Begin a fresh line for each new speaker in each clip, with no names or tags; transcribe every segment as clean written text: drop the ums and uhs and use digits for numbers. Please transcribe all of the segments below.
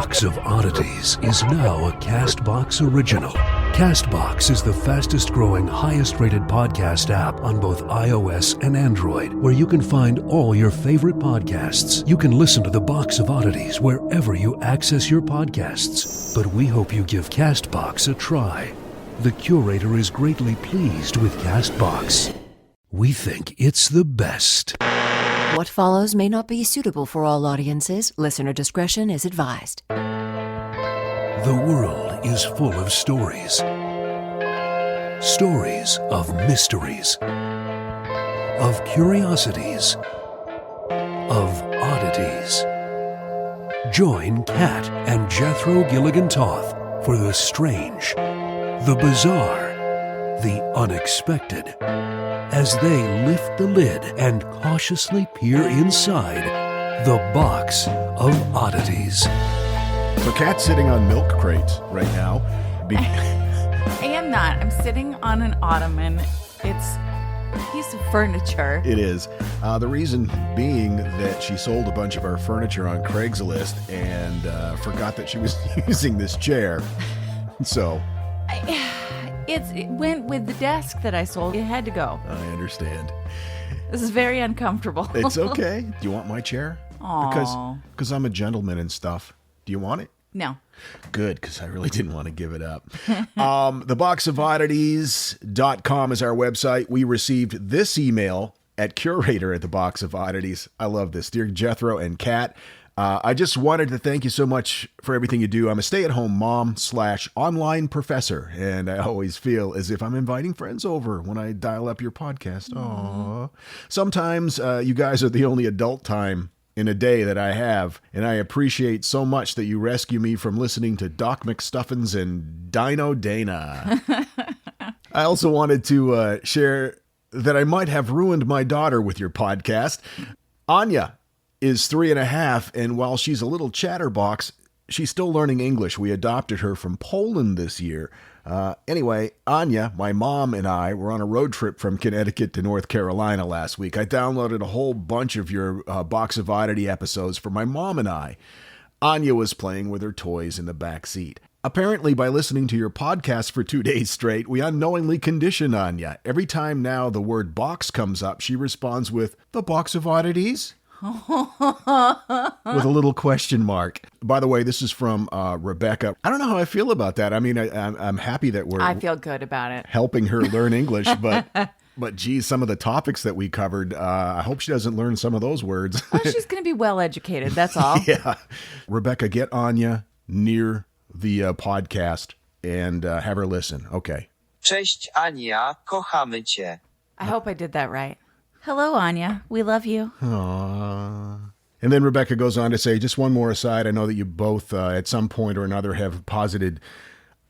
Box of Oddities is now a CastBox original. CastBox is the fastest growing, highest rated podcast app on both iOS and Android, where you can find all your favorite podcasts. You can listen to the Box of Oddities wherever you access your podcasts. But we hope you give CastBox a try. The curator is greatly pleased with CastBox. We think it's the best.
What follows may not be suitable for all audiences. Listener discretion is advised.
The world is full of stories. Stories of mysteries, of curiosities, of oddities. Join Kat and Jethro Gilligan-Toth for the strange, the bizarre, the unexpected, as they lift the lid and cautiously peer inside the Box of Oddities.
So Kat's sitting on milk crates right now.
I am not. I'm sitting on an ottoman. It's a piece of furniture.
It is. The reason being that she sold a bunch of our furniture on Craigslist and forgot that she was using this chair. So...
It went with the desk that I sold. It had to go.
I understand.
This is very uncomfortable.
It's okay. Do you want my chair?
Aww.
Because I'm a gentleman and stuff. Do you want it?
No.
Good, because I really didn't want to give it up. Theboxofoddities.com is our website. We received this email at curator at the Box of Oddities. I love this. Dear Jethro and Kat, I just wanted to thank you so much for everything you do. I'm a stay-at-home mom/online professor, and I always feel as if I'm inviting friends over when I dial up your podcast. Aww. Sometimes you guys are the only adult time in a day that I have, and I appreciate so much that you rescue me from listening to Doc McStuffins and Dino Dana. I also wanted to share that I might have ruined my daughter with your podcast. Anya is 3.5, and while she's a little chatterbox, she's still learning English. We adopted her from Poland this year. Anyway, Anya, my mom, and I were on a road trip from Connecticut to North Carolina last week. I downloaded a whole bunch of your Box of Oddity episodes for my mom and I. Anya was playing with her toys in the back seat. Apparently, by listening to your podcast for 2 days straight, we unknowingly condition Anya. Every time now the word box comes up, she responds with, "The Box of Oddities?" with a little question mark. By the way, this is from Rebecca. I don't know how I feel about that. I mean, I'm happy that
I feel good about it.
Helping her learn English, but geez, some of the topics that we covered, I hope she doesn't learn some of those words.
Well, she's going to be well educated, that's all.
Yeah. Rebecca, get Anya near the podcast and have her listen. Okay.
Cześć Ania, kochamy cię.
I hope I did that right. Hello, Anya. We love you.
Aww. And then Rebecca goes on to say, just one more aside. I know that you both, at some point or another, have posited,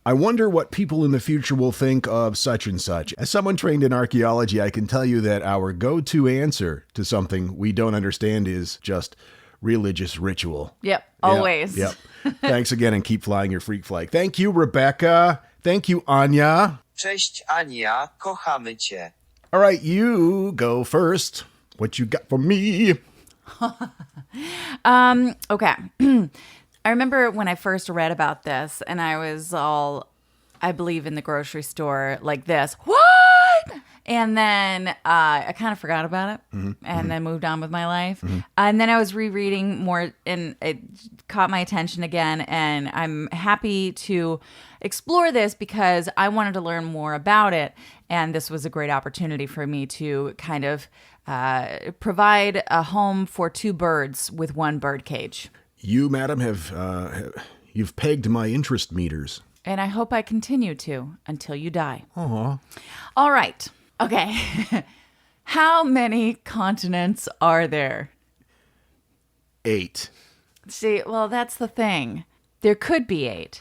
I wonder what people in the future will think of such and such. As someone trained in archaeology, I can tell you that our go-to answer to something we don't understand is just religious ritual.
Yep, always.
Yep. Thanks again, and keep flying your freak flag. Thank you, Rebecca. Thank you, Anya.
Cześć Ania, kochamy cię.
All right, you go first. What you got for me?
Okay. I remember when I first read about this, and I was all, I believe in the grocery store like this. What? And then I kind of forgot about it and then moved on with my life. And then I was rereading more, and it caught my attention again. And I'm happy to explore this because I wanted to learn more about it. And this was a great opportunity for me to kind of provide a home for two birds with one bird cage.
You, madam, you've pegged my interest meters.
And I hope I continue to until you die.
Aw.
All right. Okay. How many continents are there?
8.
See, well, that's the thing. There could be 8.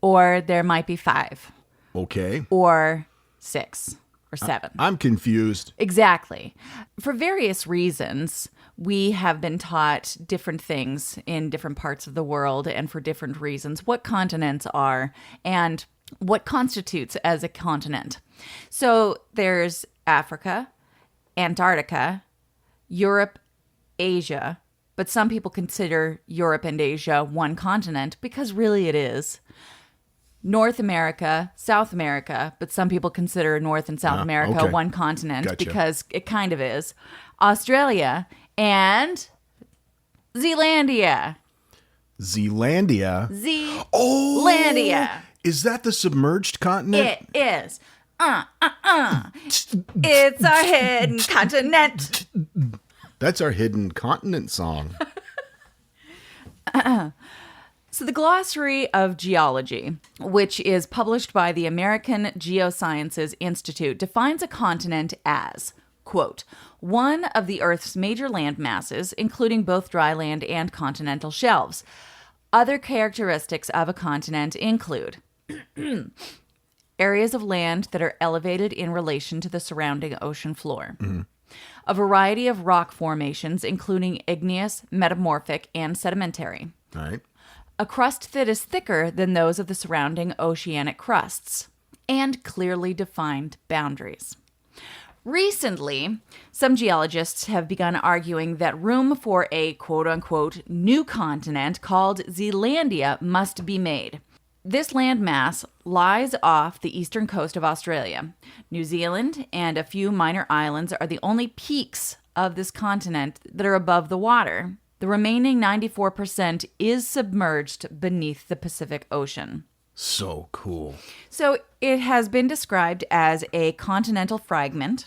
Or
there might be 5.
Okay.
Or 6. Or 7.
I'm confused.
Exactly. For various reasons, we have been taught different things in different parts of the world, and for different reasons, what continents are and what constitutes as a continent. So there's Africa, Antarctica, Europe, Asia, but some people consider Europe and Asia one continent because really it is. North America, South America, but some people consider North and South America
okay.
one continent
Gotcha.
because it kind of is. Australia and Zealandia.
Zealandia.
Zealandia.
Is that the submerged continent?
It is. It's our hidden continent.
That's our hidden continent song.
So the Glossary of Geology, which is published by the American Geosciences Institute, defines a continent as, quote, one of the Earth's major land masses, including both dry land and continental shelves. Other characteristics of a continent include areas of land that are elevated in relation to the surrounding ocean floor. A variety of rock formations, including igneous, metamorphic, and sedimentary.
All right.
A crust that is thicker than those of the surrounding oceanic crusts. And clearly defined boundaries. Recently, some geologists have begun arguing that room for a quote-unquote new continent called Zealandia must be made. This landmass lies off the eastern coast of Australia. New Zealand and a few minor islands are the only peaks of this continent that are above the water. The remaining 94% is submerged beneath the Pacific Ocean.
So cool.
So it has been described as a continental fragment,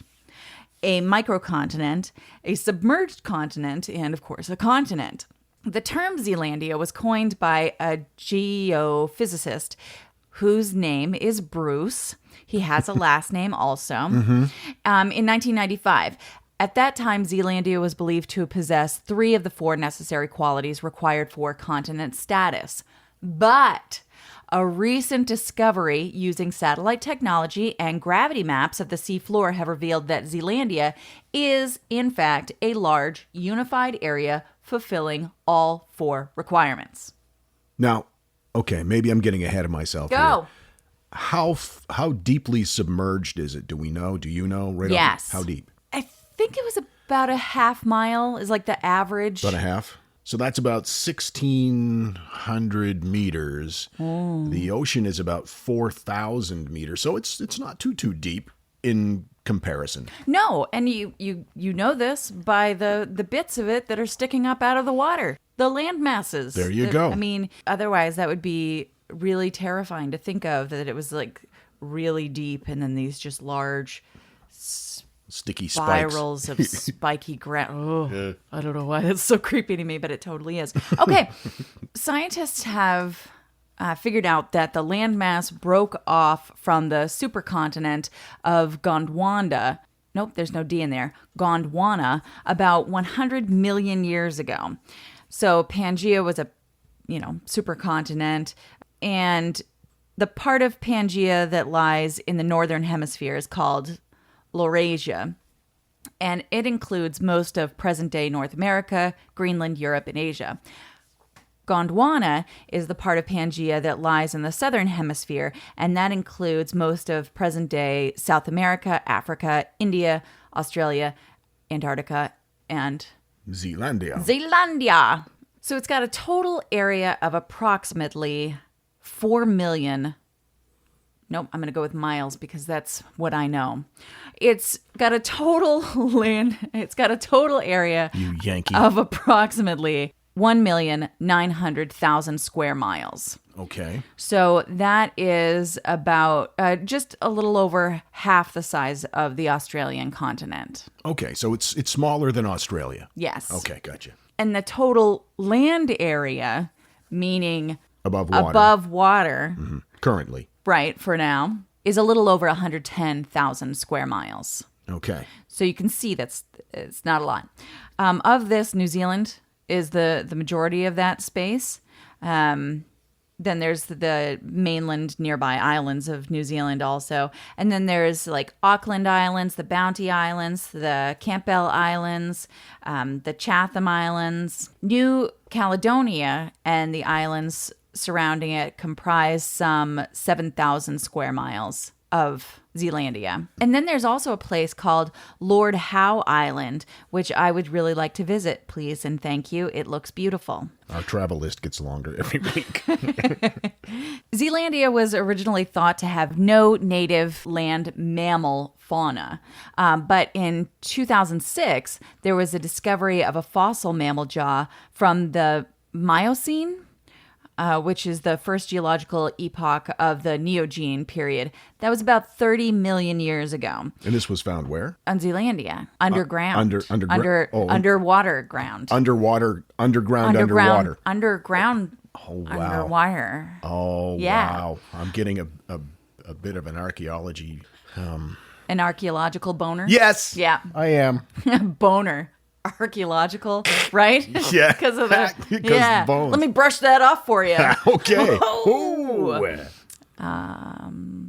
a microcontinent, a submerged continent, and of course a continent. The term Zealandia was coined by a geophysicist whose name is Bruce. He has a last name also. In 1995. At that time, Zealandia was believed to possess 3 of the 4 necessary qualities required for continent status. But a recent discovery using satellite technology and gravity maps of the seafloor have revealed that Zealandia is, in fact, a large, unified area fulfilling all 4 requirements.
Now, okay, maybe I'm getting ahead of myself
Go.
here. How deeply submerged is it? Do we know? Do you know? Right
Yes.
How deep?
I think it was about a half mile is like the average.
About a half? So that's about 1,600 meters. The ocean is about 4,000 meters. So it's not too deep in comparison.
No, and you know this by the bits of it that are sticking up out of the water. The land masses.
There you go.
I mean, otherwise that would be really terrifying to think of, that it was like really deep and then these just large
Sticky spikes.
spirals of spiky ground. Oh, I don't know why that's so creepy to me, but it totally is. Okay, scientists have figured out that the landmass broke off from the supercontinent of Gondwana. Nope, there's no D in there. Gondwana, about 100 million years ago. So Pangaea was a, supercontinent, and the part of Pangaea that lies in the northern hemisphere is called Laurasia, and it includes most of present-day North America, Greenland, Europe, and Asia. Gondwana is the part of Pangaea that lies in the southern hemisphere, and that includes most of present-day South America, Africa, India, Australia, Antarctica, and
Zealandia.
So it's got a total area of approximately 4 million. Nope, I'm going to go with miles because that's what I know. It's got a total area
You Yankee.
of approximately 1,900,000 square miles.
Okay.
So that is about just a little over half the size of the Australian continent.
Okay, so it's smaller than Australia.
Yes.
Okay, gotcha.
And the total land area, meaning
Above water.
above water,
Currently.
right, for now, is a little over 110,000 square miles.
Okay.
So you can see it's not a lot. Of this, New Zealand is the majority of that space. Then there's the mainland nearby islands of New Zealand also. And then there's like Auckland Islands, the Bounty Islands, the Campbell Islands, the Chatham Islands. New Caledonia and the islands surrounding it comprise some 7,000 square miles of Zealandia. And then there's also a place called Lord Howe Island, which I would really like to visit, please and thank you. It looks beautiful.
Our travel list gets longer every week.
Zealandia was originally thought to have no native land mammal fauna. But in 2006, there was a discovery of a fossil mammal jaw from the Miocene, which is the first geological epoch of the Neogene period. That was about 30 million years ago.
And this was found where?
On Zealandia, underground.
Underwater
ground.
Underwater.
Underground.
Oh, wow.
Underwater.
Oh,
Yeah.
wow. I'm getting a bit of an archaeology.
An archaeological boner?
Yes.
Yeah.
I am.
Boner. Archaeological, right?
Yeah.
Because of the
Because bones.
Let me brush that off for you.
Okay.
Oh.
Ooh.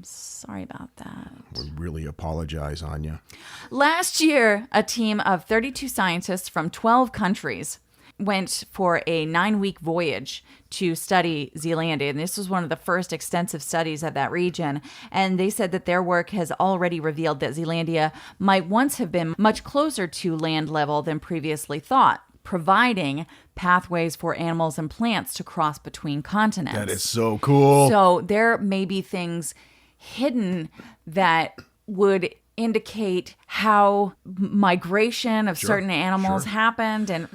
Sorry about that.
We really apologize, Anya.
Last year, a team of 32 scientists from 12 countries went for a 9-week voyage to study Zealandia. And this was one of the first extensive studies of that region. And they said that their work has already revealed that Zealandia might once have been much closer to land level than previously thought, providing pathways for animals and plants to cross between continents.
That is so cool.
So there may be things hidden that would indicate how migration of certain animals happened. And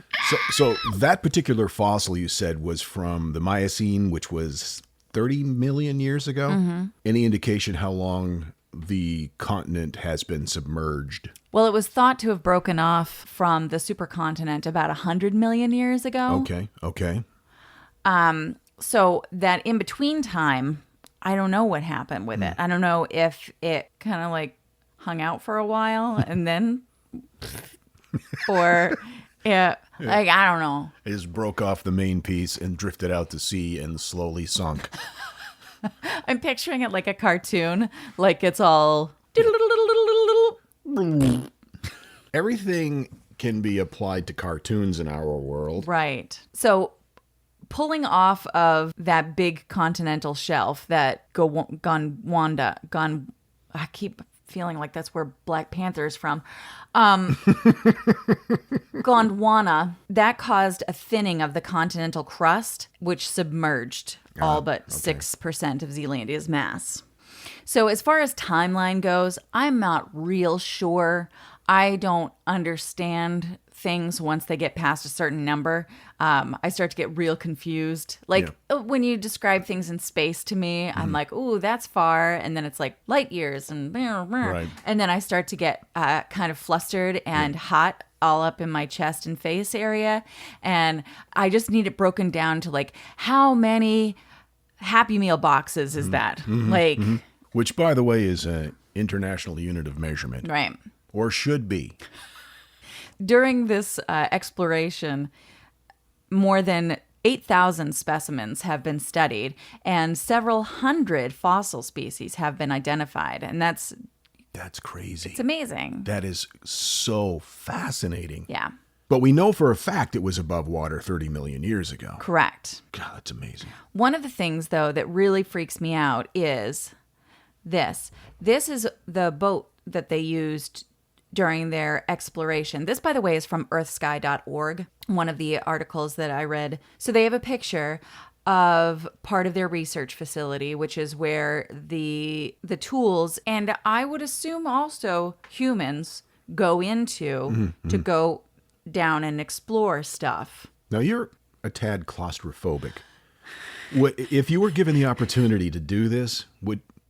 So that particular fossil you said was from the Miocene, which was 30 million years ago.
Mm-hmm.
Any indication how long the continent has been submerged?
well, it was thought to have broken off from the supercontinent about 100 million years ago.
Okay.
So that in between time, I don't know what happened with it. I don't know if it kind of like hung out for a while and then, or yeah, like I don't know.
It just broke off the main piece and drifted out to sea and slowly sunk.
I'm picturing it like a cartoon, like it's all.
Everything can be applied to cartoons in our world.
Right. So pulling off of that big continental shelf that Gondwana, I keep feeling like that's where Black Panther is from. Gondwana, that caused a thinning of the continental crust, which submerged all but 6% of Zealandia's mass. So as far as timeline goes, I'm not real sure. I don't understand things once they get past a certain number. I start to get real confused. Like when you describe things in space to me, I'm like, ooh, that's far. And then it's like light years and
Right.
and then I start to get kind of flustered and hot all up in my chest and face area. And I just need it broken down to like, how many Happy Meal boxes is that? Like,
Which, by the way, is an international unit of measurement.
right.
Or should be.
During this exploration, more than 8,000 specimens have been studied and several hundred fossil species have been identified. And that's
crazy.
it's amazing.
That is so fascinating.
Yeah,
But we know for a fact it was above water 30 million years ago.
correct.
God, that's amazing.
One of the things, though, that really freaks me out is this. This is the boat that they used during their exploration. This, by the way, is from earthsky.org, one of the articles that I read. So they have a picture of part of their research facility, which is where the tools, and I would assume also humans, go into to go down and explore stuff.
Now, you're a tad claustrophobic. If you were given the opportunity to do this,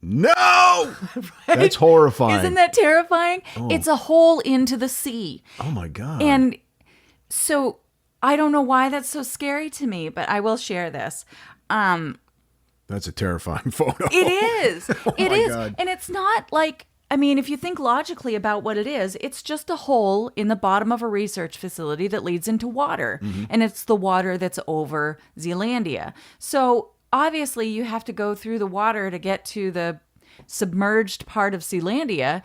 No! Right? That's horrifying.
Isn't that terrifying? It's a hole into the sea.
Oh, my God.
And so I don't know why that's so scary to me, but I will share this.
That's a terrifying photo.
It is. It
my
is.
God.
And it's not like, I mean, if you think logically about what it is, it's just a hole in the bottom of a research facility that leads into water. And it's the water that's over Zealandia. So obviously you have to go through the water to get to the submerged part of Zealandia.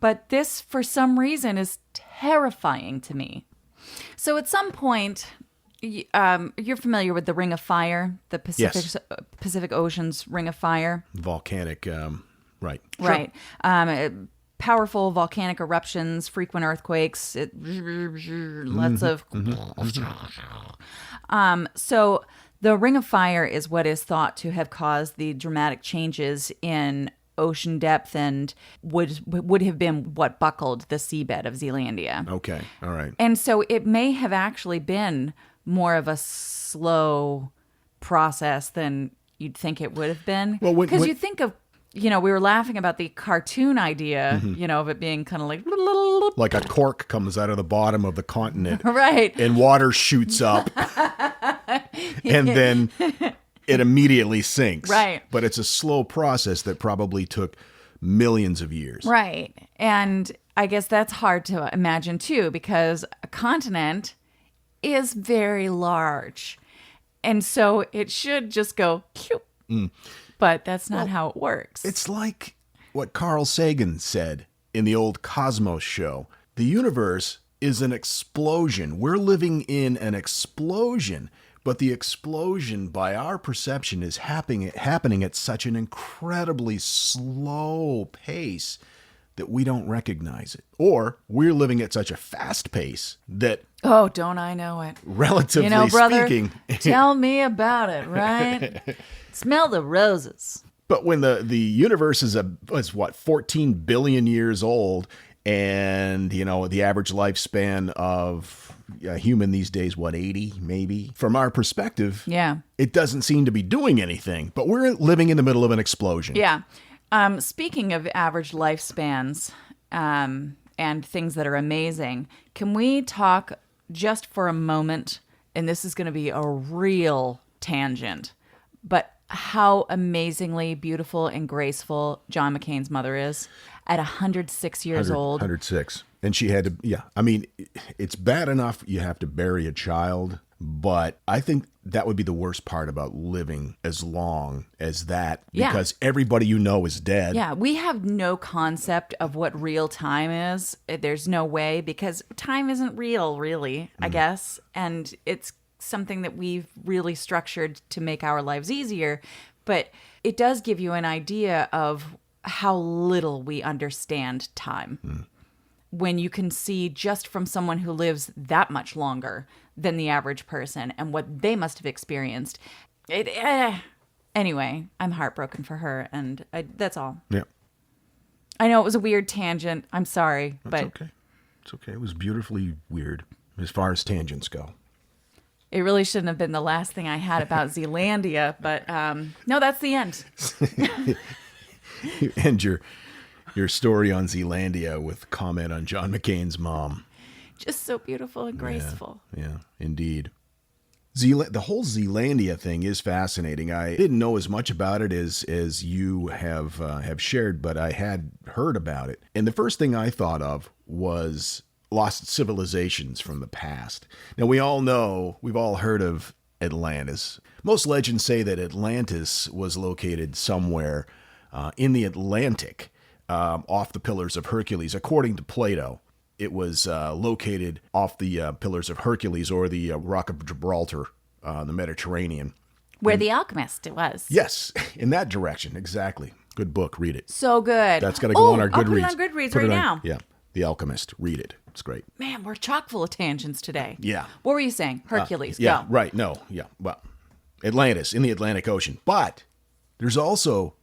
But this, for some reason, is terrifying to me. So at some point, you're familiar with the Ring of Fire, the Pacific Ocean's Ring of Fire.
Volcanic Right.
Right. Powerful volcanic eruptions, frequent earthquakes, lots of. So the Ring of Fire is what is thought to have caused the dramatic changes in ocean depth and would have been what buckled the seabed of Zealandia.
Okay. All right.
And so it may have actually been more of a slow process than you'd think it would have been.
Well,
because you think of, we were laughing about the cartoon idea, of it being kind of
like a cork comes out of the bottom of the continent.
Right.
And water shoots up. And then it immediately sinks.
Right.
But it's a slow process that probably took millions of years.
Right. And I guess that's hard to imagine too, because a continent is very large. And so it should just go, but that's not how it works.
It's like what Carl Sagan said in the old Cosmos show. The universe is an explosion. We're living in an explosion, but the explosion, by our perception, is happening at such an incredibly slow pace that we don't recognize it. Or we're living at such a fast pace that...
Oh, don't I know it.
Relatively
brother,
speaking...
tell me about it, right? Smell the roses.
But when the universe is 14 billion years old, and, the average lifespan of a human these days, 80 maybe? From our perspective, it doesn't seem to be doing anything, but we're living in the middle of an explosion.
Yeah. Speaking of average lifespans and things that are amazing, can we talk just for a moment, and this is going to be a real tangent, but how amazingly beautiful and graceful John McCain's mother is at 106 years old.
106. And she had to, it's bad enough you have to bury a child, but I think that would be the worst part about living as long as that, because everybody you know is dead.
Yeah, we have no concept of what real time is. There's no way, because time isn't real, really, I guess. And it's something that we've really structured to make our lives easier. But it does give you an idea of how little we understand time. When you can see just from someone who lives that much longer than the average person and what they must have experienced. Anyway, I'm heartbroken for her, and that's all.
Yeah.
I know it was a weird tangent. I'm sorry,
That's
but
okay. It's okay. It was beautifully weird as far as tangents go.
it really shouldn't have been the last thing I had about Zealandia, but no, that's the end.
You end your story on Zealandia with comment on John McCain's mom.
Just so beautiful and graceful.
Yeah, indeed. The whole Zealandia thing is fascinating. I didn't know as much about it as you have shared, but I had heard about it. And the first thing I thought of was lost civilizations from the past. Now, we all know, we've all heard of Atlantis. Most legends say that Atlantis was located somewhere in the Atlantic, off the Pillars of Hercules. According to Plato, it was located off the Pillars of Hercules, or the Rock of Gibraltar, the Mediterranean.
Where The Alchemist was.
Yes, in that direction, exactly. Good book, read it.
So good.
That's got to go on our
I'll
Goodreads.
put it on Goodreads right now.
Yeah, The Alchemist, read it. It's great.
Man, we're chock full of tangents today.
Yeah.
What were you saying? Hercules,
Yeah,
go.
right. No, yeah. Well, Atlantis in the Atlantic Ocean. But there's also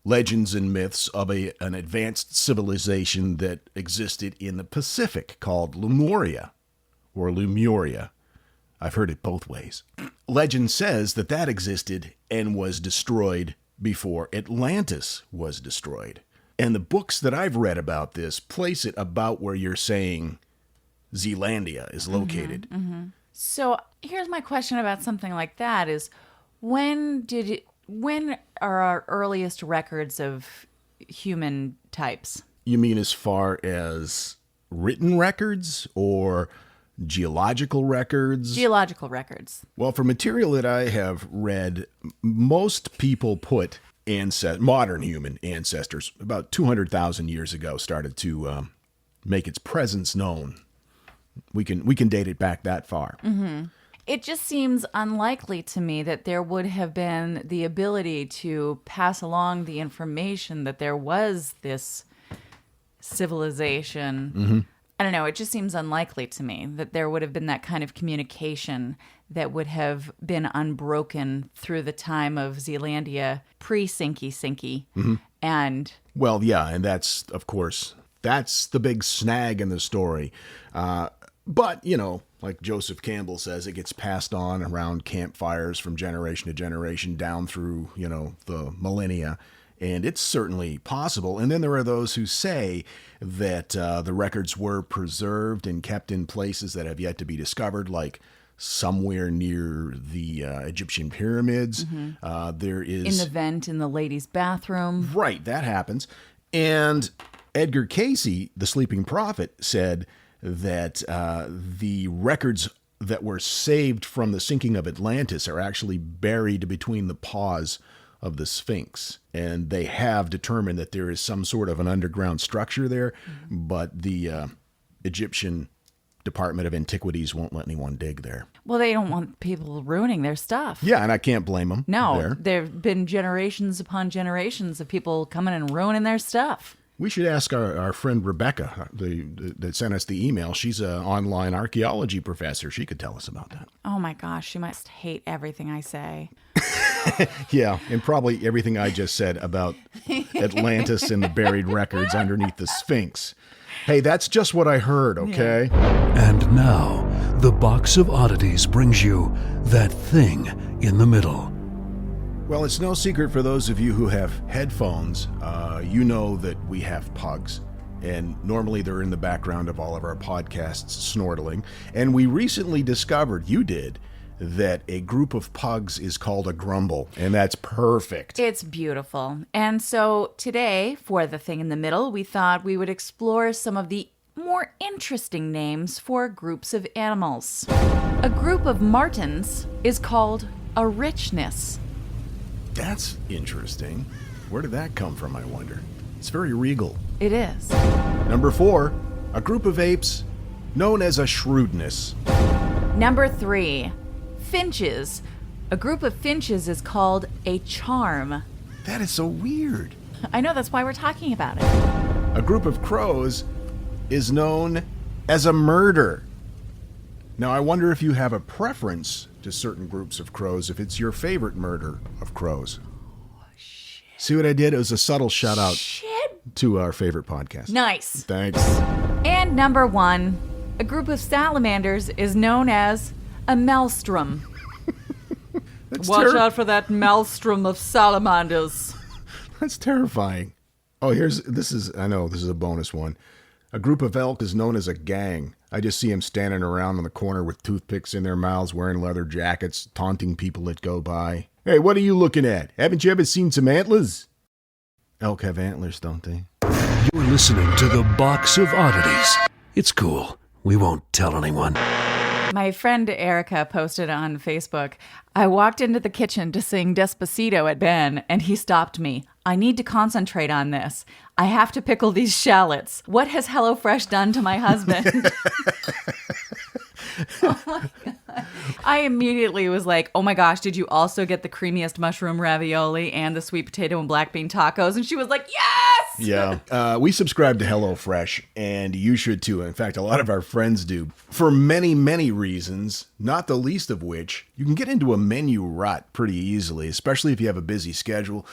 legends and myths of an advanced civilization that existed in the Pacific called Lemuria, or Lemuria. I've heard it both ways. Legend says that existed and was destroyed before Atlantis was destroyed. And the books that I've read about this place it about where you're saying Zealandia is located.
So here's my question about something like that is, when are our earliest records of human types?
You mean as far as written records or geological records?
Geological records.
Well, for material that I have read, most people put modern human ancestors about 200,000 years ago started to make its presence known. We can date it back that far.
It just seems unlikely to me that there would have been the ability to pass along the information that there was this civilization. I don't know. It just seems unlikely to me that there would have been that kind of communication that would have been unbroken through the time of Zealandia pre-Sinky. And
Well, yeah, and that's, of course, that's the big snag in the story. But, you know, like Joseph Campbell says, it gets passed on around campfires from generation to generation down through, you know, the millennia. And it's certainly possible. And then there are those who say that the records were preserved and kept in places that have yet to be discovered, like somewhere near the Egyptian pyramids. There is...
in the vent in the ladies' bathroom.
Right, that happens. And Edgar Cayce, the sleeping prophet, said that the records that were saved from the sinking of Atlantis are actually buried between the paws of the Sphinx. And they have determined that there is some sort of an underground structure there, but the Egyptian Department of Antiquities won't let anyone dig there.
Well, they don't want people ruining their stuff.
Yeah, and I can't blame them.
No, there have been generations upon generations of people coming and ruining their stuff.
We should ask our friend Rebecca that sent us the email. She's an online archaeology professor. She could tell us about that.
Oh my gosh, she must hate everything I say.
Yeah, and probably everything I just said about Atlantis and the buried records underneath the Sphinx. Hey, that's just what I heard, okay?
And now, the Box of Oddities brings you That Thing in the Middle.
Well, it's no secret for those of you who have headphones, you know that we have pugs. And normally they're in the background of all of our podcasts snortling. And we recently discovered, you did, that a group of pugs is called a grumble. And that's perfect.
It's beautiful. And so today, for The Thing in the Middle, we thought we would explore some of the more interesting names for groups of animals. A group of martens is called a richness.
That's interesting. Where did that come from, I wonder? It's very regal.
It is.
Number 4, a group of apes known as a shrewdness.
Number 3, finches. A group of finches is called a charm.
That is so weird.
I know, that's why we're talking about it.
A group of crows is known as a murder. Now, I wonder if you have a preference to certain groups of crows, if it's your favorite murder of crows.
Oh, shit.
See what I did? It was a subtle shout out
Shit.
to our favorite podcast.
Nice.
Thanks.
And number 1, a group of salamanders is known as a maelstrom. Watch out for that maelstrom of salamanders.
That's terrifying. Oh, this is a bonus one. A group of elk is known as a gang. I just see them standing around on the corner with toothpicks in their mouths, wearing leather jackets, taunting people that go by. Hey, what are you looking at? Haven't you ever seen some antlers? Elk have antlers, don't they?
You're listening to the Box of Oddities. It's cool. We won't tell anyone.
My friend Erica posted on Facebook, I walked into the kitchen to sing Despacito at Ben, and he stopped me. I need to concentrate on this. I have to pickle these shallots. What has HelloFresh done to my husband? Oh my God. I immediately was like, oh my gosh, did you also get the creamiest mushroom ravioli and the sweet potato and black bean tacos? And she was like, yes!
Yeah. We subscribe to HelloFresh, and you should too. In fact, a lot of our friends do. For many, many reasons, not the least of which, you can get into a menu rut pretty easily, especially if you have a busy schedule.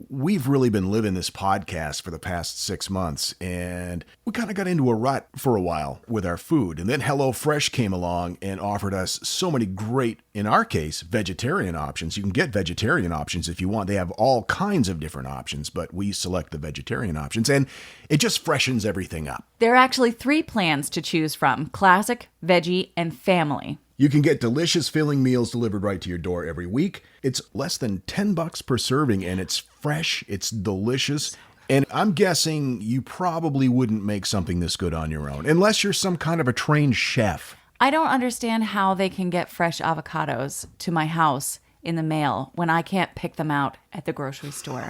We've really been living this podcast for the past 6 months, and we kind of got into a rut for a while with our food. And then HelloFresh came along and offered us so many great, in our case, vegetarian options. You can get vegetarian options if you want. They have all kinds of different options, but we select the vegetarian options, and it just freshens everything up.
There are actually 3 plans to choose from: classic, veggie, and family.
You can get delicious filling meals delivered right to your door every week. It's less than $10 per serving, and it's fresh, it's delicious. And I'm guessing you probably wouldn't make something this good on your own, unless you're some kind of a trained chef.
I don't understand how they can get fresh avocados to my house in the mail when I can't pick them out at the grocery store.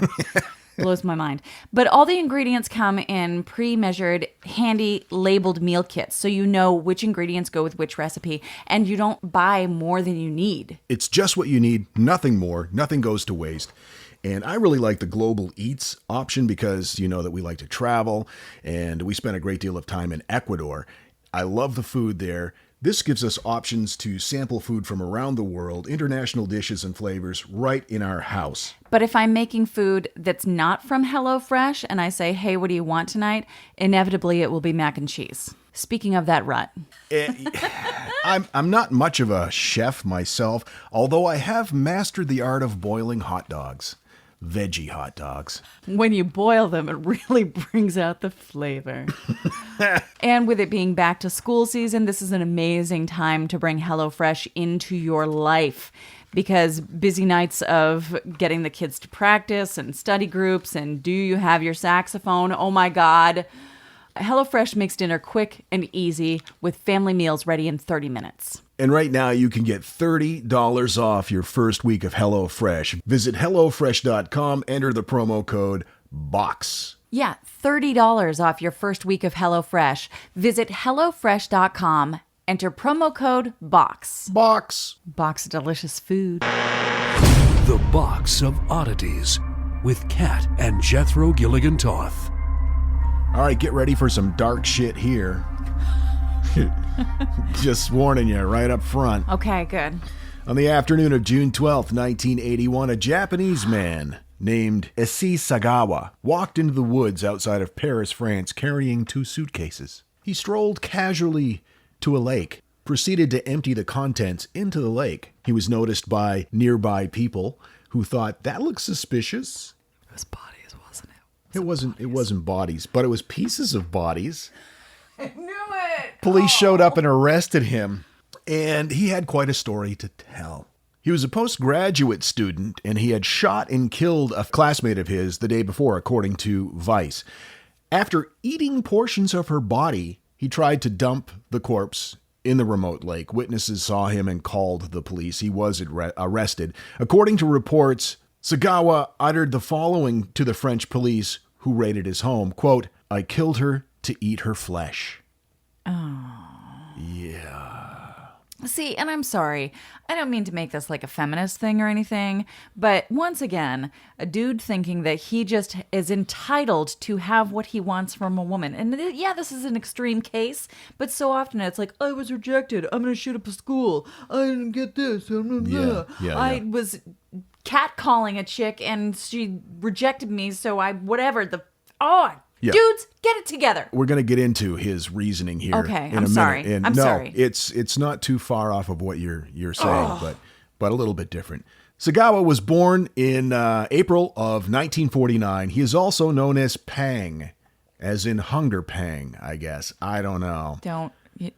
Blows my mind. But all the ingredients come in pre-measured, handy labeled meal kits, so you know which ingredients go with which recipe, and you don't buy more than you need.
It's just what you need, nothing more, nothing goes to waste. And I really like the Global Eats option because you know that we like to travel and we spent a great deal of time in Ecuador. I love the food there. This gives us options to sample food from around the world, international dishes and flavors right in our house.
But if I'm making food that's not from HelloFresh and I say, hey, what do you want tonight? Inevitably, it will be mac and cheese. Speaking of that rut.
I'm not much of a chef myself, although I have mastered the art of boiling hot dogs. Veggie hot dogs.
When you boil them, it really brings out the flavor. And with it being back to school season, this is an amazing time to bring HelloFresh into your life because busy nights of getting the kids to practice and study groups and do you have your saxophone? Oh my God. HelloFresh makes dinner quick and easy with family meals ready in 30 minutes.
And right now you can get $30 off your first week of HelloFresh. Visit HelloFresh.com, enter the promo code BOX.
Yeah, $30 off your first week of HelloFresh. Visit HelloFresh.com, enter promo code BOX.
BOX.
Box of delicious food.
The Box of Oddities with Kat and Jethro Gilligan Toth.
All right, get ready for some dark shit here. Just warning you right up front.
Okay, good.
On the afternoon of June 12th, 1981, a Japanese man named Issei Sagawa walked into the woods outside of Paris, France, carrying 2 suitcases. He strolled casually to a lake, proceeded to empty the contents into the lake. He was noticed by nearby people who thought, that looks suspicious.
It was bodies, wasn't it?
It wasn't bodies, but it was pieces of bodies.
I knew it!
Police showed up and arrested him, and he had quite a story to tell. He was a postgraduate student, and he had shot and killed a classmate of his the day before, according to Vice. After eating portions of her body, he tried to dump the corpse in the remote lake. Witnesses saw him and called the police. He was arrested. According to reports, Sagawa uttered the following to the French police who raided his home, quote, "I killed her to eat her flesh."
Oh.
Yeah.
See, and I'm sorry, I don't mean to make this like a feminist thing or anything, but once again, a dude thinking that he just is entitled to have what he wants from a woman. And yeah, this is an extreme case, but so often it's like, I was rejected, I'm going to shoot up a school, I didn't get this, I was catcalling a chick and she rejected me, so dudes, get it together.
We're going to get into his reasoning here.
Okay,
in
I'm
a
sorry.
minute. And
I'm sorry.
It's not too far off of what you're saying, but a little bit different. Sagawa was born in April of 1949. He is also known as Pang, as in hunger pang, I guess. I don't know.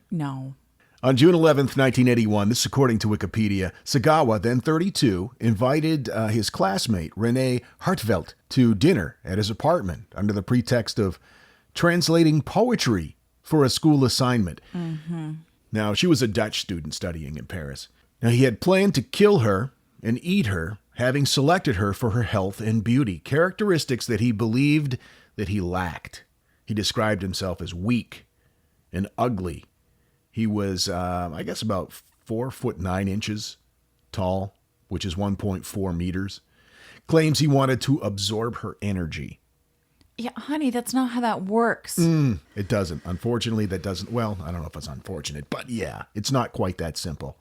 No.
On June 11th, 1981, this is according to Wikipedia, Sagawa, then 32, invited his classmate, Renee Hartvelt, to dinner at his apartment under the pretext of translating poetry for a school assignment. Mm-hmm. Now, she was a Dutch student studying in Paris. Now, he had planned to kill her and eat her, having selected her for her health and beauty, characteristics that he believed that he lacked. He described himself as weak and ugly. He was, I guess, about 4'9" tall, which is 1.4 meters. Claims he wanted to absorb her energy.
Yeah, honey, that's not how that works.
It doesn't. Unfortunately, that doesn't. Well, I don't know if it's unfortunate, but yeah, it's not quite that simple.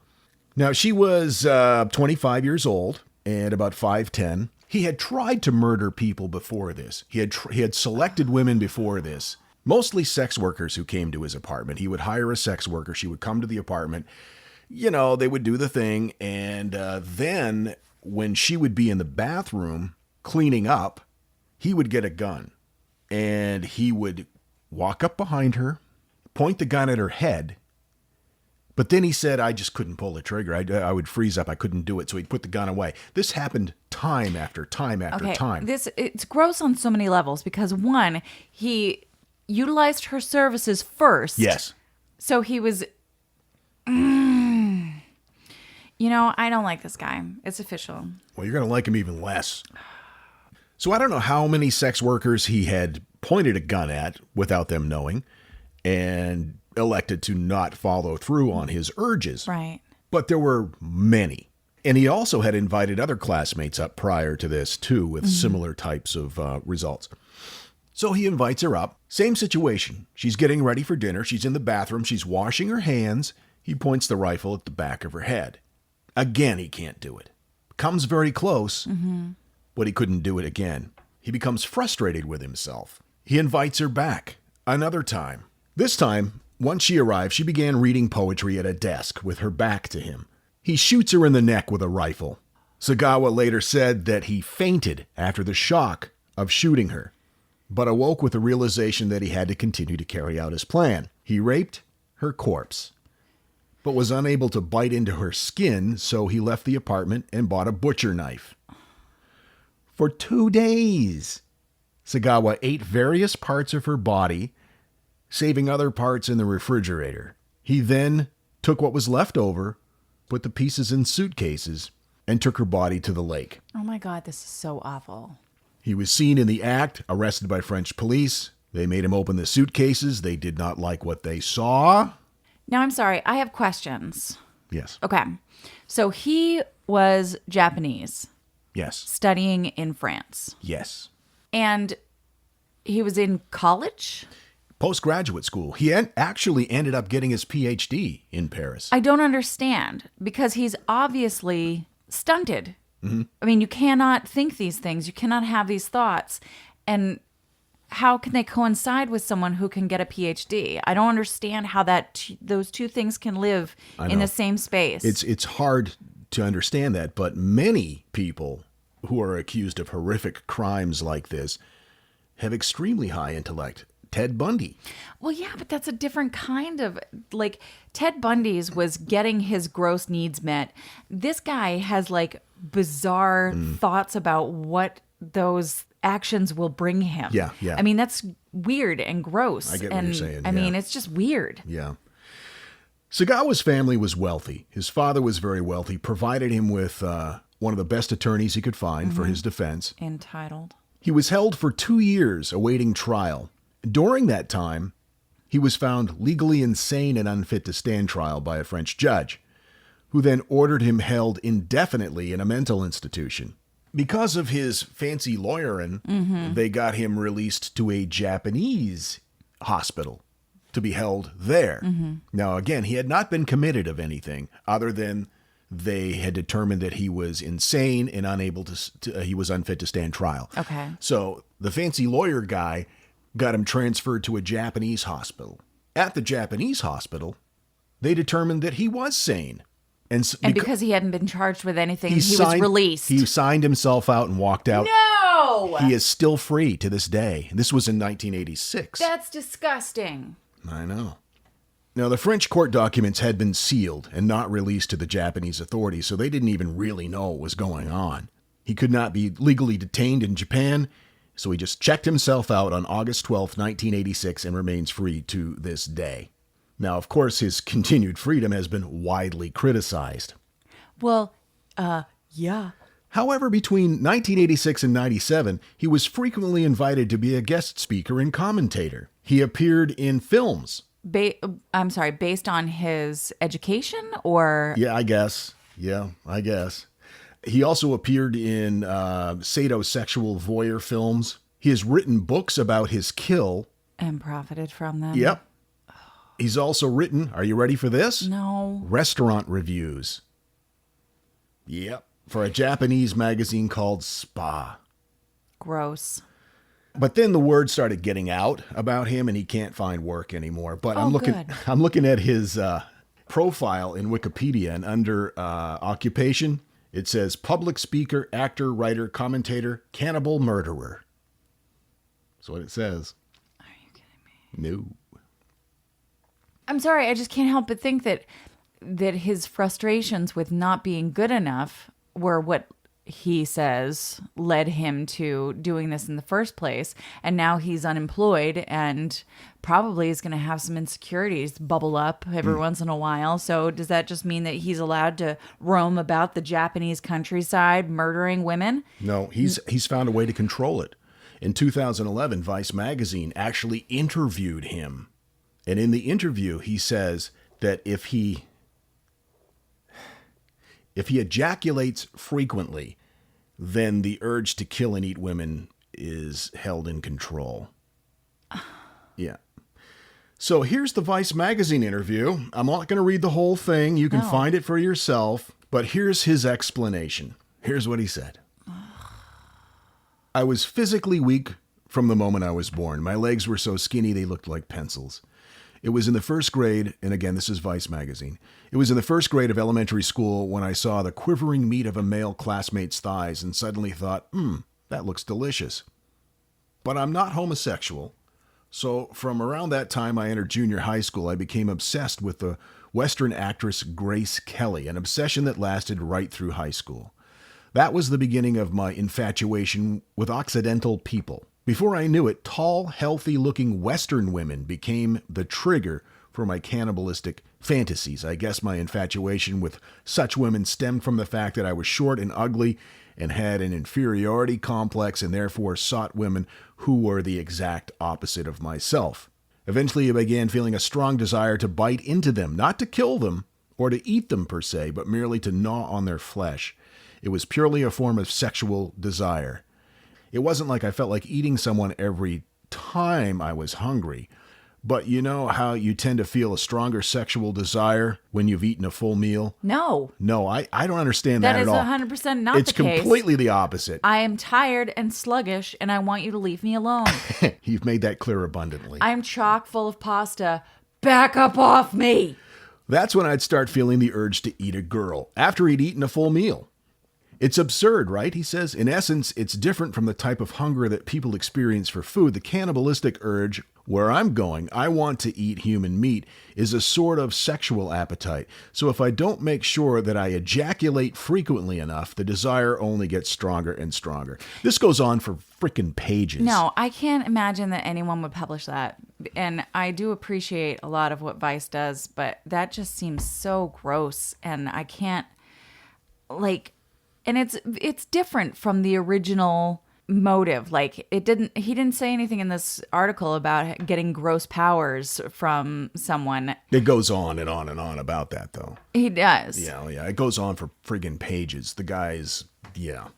Now, she was 25 years old and about 5'10". He had tried to murder people before this. He had selected women before this. Mostly sex workers who came to his apartment. He would hire a sex worker. She would come to the apartment. You know, they would do the thing. And then when she would be in the bathroom cleaning up, he would get a gun. And he would walk up behind her, point the gun at her head. But then he said, I just couldn't pull the trigger. I would freeze up. I couldn't do it. So he'd put the gun away. This happened time after time after time.
It's gross on so many levels because, one, he utilized her services first.
Yes.
So he was, I don't like this guy. It's official.
Well, you're going to like him even less. So I don't know how many sex workers he had pointed a gun at without them knowing and elected to not follow through on his urges.
Right.
But there were many. And he also had invited other classmates up prior to this, too, with similar types of results. So he invites her up. Same situation. She's getting ready for dinner. She's in the bathroom. She's washing her hands. He points the rifle at the back of her head. Again, he can't do it. Comes very close, but he couldn't do it again. He becomes frustrated with himself. He invites her back another time. This time, once she arrived, she began reading poetry at a desk with her back to him. He shoots her in the neck with a rifle. Sagawa later said that he fainted after the shock of shooting her, but awoke with the realization that he had to continue to carry out his plan. He raped her corpse, but was unable to bite into her skin, so he left the apartment and bought a butcher knife. For 2 days, Sagawa ate various parts of her body, saving other parts in the refrigerator. He then took what was left over, put the pieces in suitcases, and took her body to the lake.
Oh my God, this is so awful.
He was seen in the act, arrested by French police. They made him open the suitcases. They did not like what they saw.
Now, I'm sorry. I have questions.
Yes.
Okay. So he was Japanese,
Yes.
studying in France.
Yes.
And he was in college?
Postgraduate school. He actually ended up getting his PhD in Paris.
I don't understand because he's obviously stunted. I mean, you cannot think these things. You cannot have these thoughts. And how can they coincide with someone who can get a PhD? I don't understand how those two things can live in the same space.
It's hard to understand that, but many people who are accused of horrific crimes like this have extremely high intellect. Ted Bundy.
Well, yeah, but that's a different kind of, like, Ted Bundy's was getting his gross needs met. This guy has, like, bizarre thoughts about what those actions will bring him.
Yeah, yeah.
I mean, that's weird and gross.
I get what you're saying,
I
yeah.
mean, it's just weird.
Yeah. Sagawa's family was wealthy. His father was very wealthy, provided him with one of the best attorneys he could find for his defense.
Entitled.
He was held for 2 years awaiting trial. During that time, he was found legally insane and unfit to stand trial by a French judge, who then ordered him held indefinitely in a mental institution. Because of his fancy lawyering, they got him released to a Japanese hospital to be held there. Now, again, he had not been committed of anything other than they had determined that he was insane and unable he was unfit to stand trial.
Okay.
So the fancy lawyer guy got him transferred to a Japanese hospital. At the Japanese hospital, they determined that he was sane. And
because he hadn't been charged with anything, he was
signed-
released.
He signed himself out and walked out.
No!
He is still free to this day. This was in 1986.
That's disgusting.
I know. Now, the French court documents had been sealed and not released to the Japanese authorities, so they didn't even really know what was going on. He could not be legally detained in Japan, so he just checked himself out on August 12th, 1986, and remains free to this day. Now, of course, his continued freedom has been widely criticized.
Well, yeah.
However, between 1986 and 97, he was frequently invited to be a guest speaker and commentator. He appeared in films.
Based on his education or?
Yeah, I guess. He also appeared in sadomasochistic voyeur films. He has written books about his kill.
And profited from them?
Yep. He's also written, are you ready for this?
No.
Restaurant reviews. Yep. For a Japanese magazine called Spa.
Gross.
But then the word started getting out about him and he can't find work anymore. But I'm
good.
looking at his profile in Wikipedia, and under occupation, it says public speaker, actor, writer, commentator, cannibal, murderer. That's what it says.
Are you kidding me?
No.
I'm sorry, I just can't help but think that his frustrations with not being good enough were what he says, led him to doing this in the first place. And now he's unemployed and probably is going to have some insecurities bubble up every once in a while. So does that just mean that he's allowed to roam about the Japanese countryside murdering women?
No, he's found a way to control it. In 2011, Vice magazine actually interviewed him. And in the interview, he says that if he ejaculates frequently, then the urge to kill and eat women is held in control. Yeah. So here's the Vice magazine interview. I'm not going to read the whole thing. You can find it for yourself. But here's his explanation. Here's what he said. I was physically weak from the moment I was born. My legs were so skinny they looked like pencils. It was in the first grade, and again, this is Vice magazine. It was in the first grade of elementary school when I saw the quivering meat of a male classmate's thighs and suddenly thought, that looks delicious. But I'm not homosexual. So from around that time I entered junior high school, I became obsessed with the Western actress Grace Kelly, an obsession that lasted right through high school. That was the beginning of my infatuation with Occidental people. Before I knew it, tall, healthy-looking Western women became the trigger for my cannibalistic fantasies. I guess my infatuation with such women stemmed from the fact that I was short and ugly and had an inferiority complex and therefore sought women who were the exact opposite of myself. Eventually, I began feeling a strong desire to bite into them, not to kill them or to eat them per se, but merely to gnaw on their flesh. It was purely a form of sexual desire. It wasn't like I felt like eating someone every time I was hungry. But you know how you tend to feel a stronger sexual desire when you've eaten a full meal?
No.
No, I don't understand that at all.
That is 100% not
It's
the case.
It's completely the opposite.
I am tired and sluggish, and I want you to leave me alone.
You've made that clear abundantly.
I'm chock full of pasta. Back up off me.
That's when I'd start feeling the urge to eat a girl, after he'd eaten a full meal. It's absurd, right? He says, in essence, it's different from the type of hunger that people experience for food. The cannibalistic urge, where I'm going, I want to eat human meat, is a sort of sexual appetite. So if I don't make sure that I ejaculate frequently enough, the desire only gets stronger and stronger. This goes on for freaking pages.
No, I can't imagine that anyone would publish that. And I do appreciate a lot of what Vice does, but that just seems so gross. And I can't, and it's different from the original motive. Like he didn't say anything in this article about getting gross powers from someone.
It goes on and on and on about that, though.
He does.
Yeah. It goes on for friggin' pages. The guy's, yeah.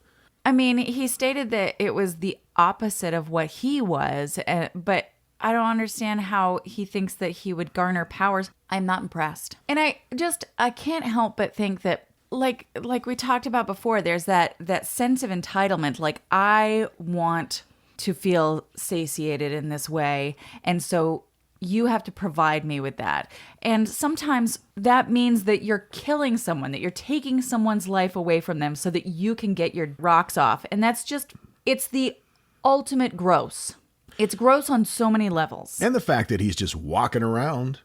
I mean, he stated that it was the opposite of what he was, but I don't understand how he thinks that he would garner powers. I'm not impressed. And I can't help but think that like we talked about before, there's that sense of entitlement. Like, I want to feel satiated in this way, and so you have to provide me with that. And sometimes that means that you're killing someone, that you're taking someone's life away from them so that you can get your rocks off. And that's just, it's the ultimate gross. It's gross on so many levels.
And the fact that he's just walking around,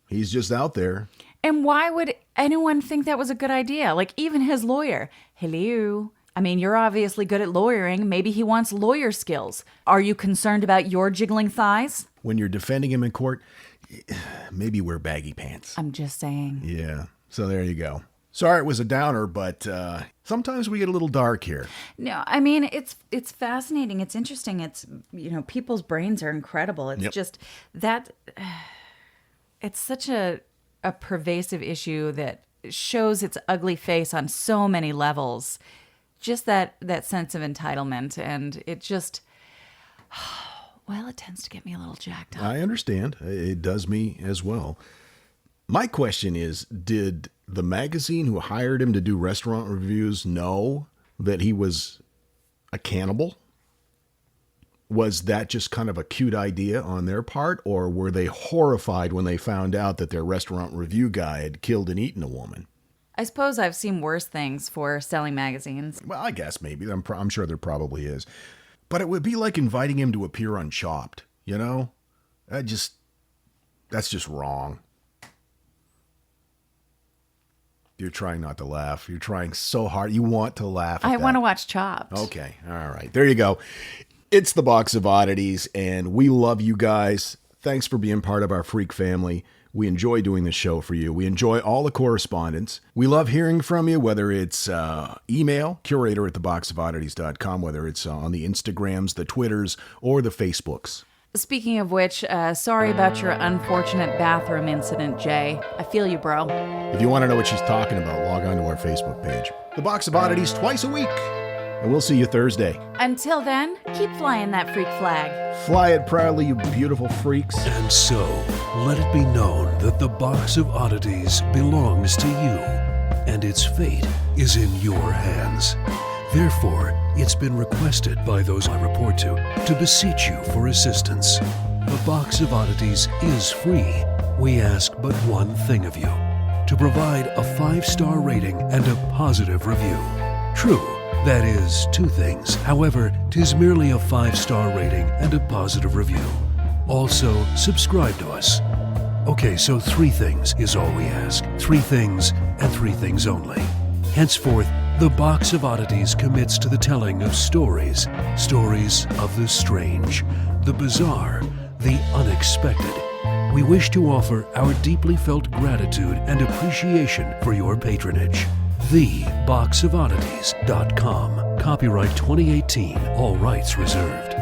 he's just out there.
And why would anyone think that was a good idea? Like, even his lawyer. Hello. I mean, you're obviously good at lawyering. Maybe he wants lawyer skills. Are you concerned about your jiggling thighs?
When you're defending him in court, maybe wear baggy pants.
I'm just saying.
Yeah. So there you go. Sorry it was a downer, but sometimes we get a little dark here.
No, I mean, it's fascinating. It's interesting. It's, people's brains are incredible. It's just that it's such a pervasive issue that shows its ugly face on so many levels. Just that sense of entitlement. And it just, well, it tends to get me a little jacked up.
I understand. It does me as well. My question is, did the magazine who hired him to do restaurant reviews know that he was a cannibal? Was that just kind of a cute idea on their part, or were they horrified when they found out that their restaurant review guy had killed and eaten a woman?
I suppose I've seen worse things for selling magazines.
Well, I guess maybe. I'm sure there probably is. But it would be like inviting him to appear on Chopped, you know? That's just wrong. You're trying not to laugh. You're trying so hard. You want to laugh.
I want to watch Chopped.
Okay. All right. There you go. It's the Box of Oddities, and we love you guys. Thanks for being part of our freak family. We enjoy doing this show for you. We enjoy all the correspondence. We love hearing from you, whether it's email, curator@theboxofoddities.com, whether it's on the Instagrams, the Twitters, or the Facebooks.
Speaking of which, sorry about your unfortunate bathroom incident, Jay. I feel you, bro.
If you want to know what she's talking about, log on to our Facebook page. The Box of Oddities twice a week. And we'll see you Thursday.
Until then, keep flying that freak flag.
Fly it proudly, you beautiful freaks.
And so, let it be known that the Box of Oddities belongs to you, and its fate is in your hands. Therefore, it's been requested by those I report to beseech you for assistance. The Box of Oddities is free. We ask but one thing of you, to provide a 5-star rating and a positive review. True, that is 2 things. However, 'tis merely a 5-star rating and a positive review. Also, subscribe to us. Okay, so 3 things is all we ask. 3 things and 3 things only. Henceforth, the Box of Oddities commits to the telling of stories. Stories of the strange, the bizarre, the unexpected. We wish to offer our deeply felt gratitude and appreciation for your patronage. TheBoxOfOddities.com. Copyright 2018. All rights reserved.